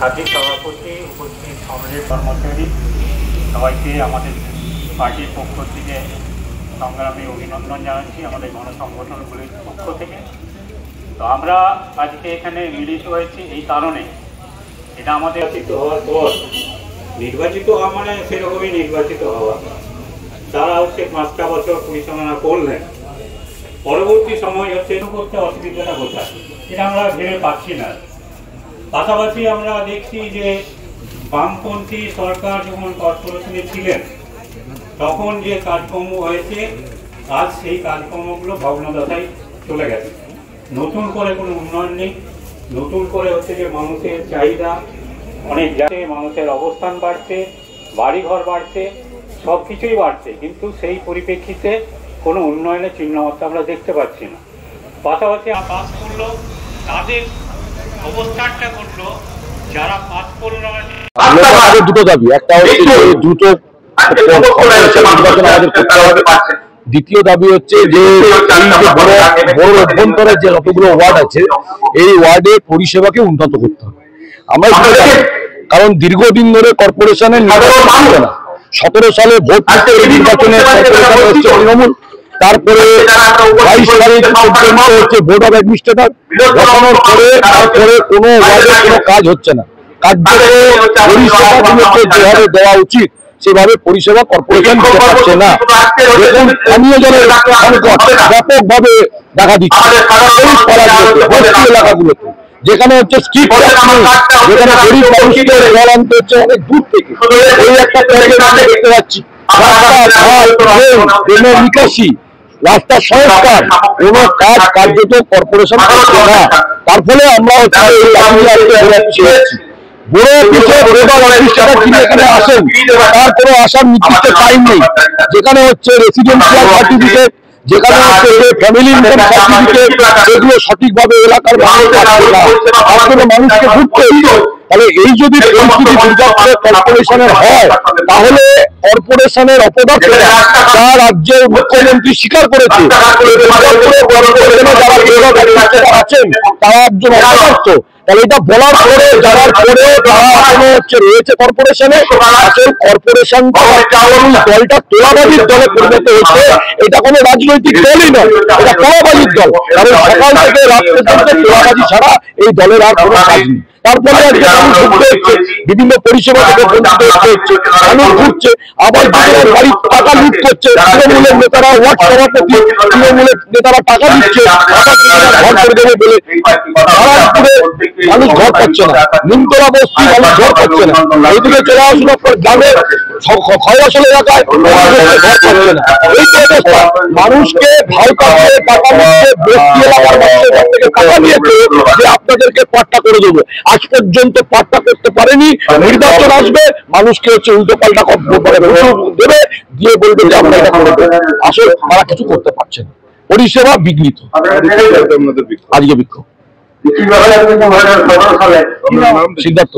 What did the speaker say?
সাথী সভাপতি, উপস্থিত কংগ্রেস কর্মচারী সবাইকে আমাদের পার্টির পক্ষ থেকে সংগ্রামী অভিনন্দন জানাচ্ছি, আমাদের গণসংগঠনগুলির পক্ষ থেকে। তো আমরা আজকে এখানে মিলিত হয়েছি এই কারণে, এটা আমাদের হওয়ার পর নির্বাচিত হওয়া মানে সেরকমই নির্বাচিত হওয়া। তারা হচ্ছে 5টা বছর পরিচালনা করলেন, পরবর্তী সময় হচ্ছে করতে অসুবিধাটা কোথায়, এটা আমরা ভেবে পাচ্ছি না। পাশাপাশি আমরা দেখছি যে বামপন্থী সরকার যখন কর্পোরেশনে ছিলেন তখন যে কাজকর্ম হয়েছে, আজ সেই কাজকর্মগুলো ভগ্নদশায় চলে গেছে। নতুন করে কোনো উন্নয়ন নেই, নতুন করে হচ্ছে যে মানুষের চাহিদা অনেক যাচ্ছে, মানুষের অবস্থান বাড়ছে, বাড়িঘর বাড়ছে, সব কিছুই বাড়ছে, কিন্তু সেই পরিপ্রেক্ষিতে কোনো উন্নয়নের চিহ্নমাত্রা আমরা দেখতে পাচ্ছি না। পাশাপাশি পাস করলো তাদের অবস্থানটা করলো, যারা পাস করলো দুটো দাবি, একটা হচ্ছে দ্রুত দ্বিতীয় দাবি হচ্ছে যে বড় অভ্যন্তরে যে যতগুলো ওয়ার্ড আছে এই ওয়ার্ডে পরিষেবাকে উন্নত করতে হবে। আমরা কারণ দীর্ঘদিন ধরে কর্পোরেশনের নির্বাচন হবে না, 17 সালে ভোট নির্বাচনে তৃণমূল, তারপরে 22 তারিখ পর্যন্ত হচ্ছে বোর্ড অফ অ্যাডমিনিস্ট্রেটর বসানোর পরে তারপরে কোনো ওয়ার্ডে কোনো কাজ হচ্ছে না। পরিষেবাগুলোকে যেভাবে দেওয়া উচিত সেভাবে পরিষেবা কর্পোরেশন দিতে পারছে না। দেখুন পানীয় জলের সংকট ব্যাপকভাবে দেখা দিচ্ছে এলাকাগুলোতে, যেখানে হচ্ছে স্ট্রিট যেখানে গরিব মানুষকে জল আনতে হচ্ছে অনেক দূর থেকে। এই একটা দেখতে পাচ্ছি নিকাশি, রাস্তার সংস্কার, কোন কাজ কার্যত কর্পোরেশন করছে না। তার ফলে আমরা এখানে আসেন তার কোনো আসার নির্দিষ্ট টাইম নেই, যেখানে হচ্ছে রেসিডেন্সিয়াল সার্টিফিকেট, যেখানে হচ্ছে ফ্যামিলি ইনকাম সার্টিফিকেট, সেগুলো সঠিকভাবে এলাকার মানুষকে ঘুরতে হচ্ছে। তাহলে এই যদি পরিস্থিতি দুর্গাপুরে কর্পোরেশনের হয় তাহলে কর্পোরেশনের অপদার্থ যা রাজ্যের মুখ্যমন্ত্রী স্বীকার করেছে যারা আছেন তারা একজন অপদার্থ। তাহলে এটা বলার পরে যাওয়ার পরে তারা হচ্ছে রয়েছে কর্পোরেশনে, আসল কর্পোরেশন দলটা তোলাবাজির দলে পরিণত হচ্ছে। এটা কোনো রাজনৈতিক দলই নয়, এটা তোলাবাজির দল। কারণ সকাল থেকে রাত পর্যন্ত তোলাবাজি ছাড়া এই দলের আর কোনো কাজ নেই। তারপরে বিভিন্ন পরিষেবা থেকে বঞ্চিত হচ্ছে, মানুষ ঘুরছে, আবার বাড়ির টাকা লুট করছে। তৃণমূলের নেতারা, ওয়ার্ড সভাপতি, তৃণমূলের নেতারা টাকা দিচ্ছে ঘর করে দেবে বলে। মানুষ ঘর পাচ্ছে না, নিমতলা বস্তি মানুষ ঘর পাচ্ছে না, এইদিকে চলে আসলো গ্রামের খয়াশল এলাকায় ঘর পাচ্ছে না। এই তো অবস্থা, মানুষকে ভাই কাছে টাকা নিচ্ছে, বস্তি এলাকার মানুষের ঘর থেকে টাকা নিয়েছে যে আপনাদেরকে পাট্টা করে দেবো। আজ পর্যন্ত পাট্টা করতে পারেনি। নির্বাচন আসবে, মানুষকে হচ্ছে উল্টো পাল্টা দেবে, দিয়ে বলবে যে আমরা এটা করে দেবো। আসলে তারা কিছু করতে পারছে না, পরিষেবা বিঘ্নিত। আজকে বিক্ষোভ সিদ্ধার্থ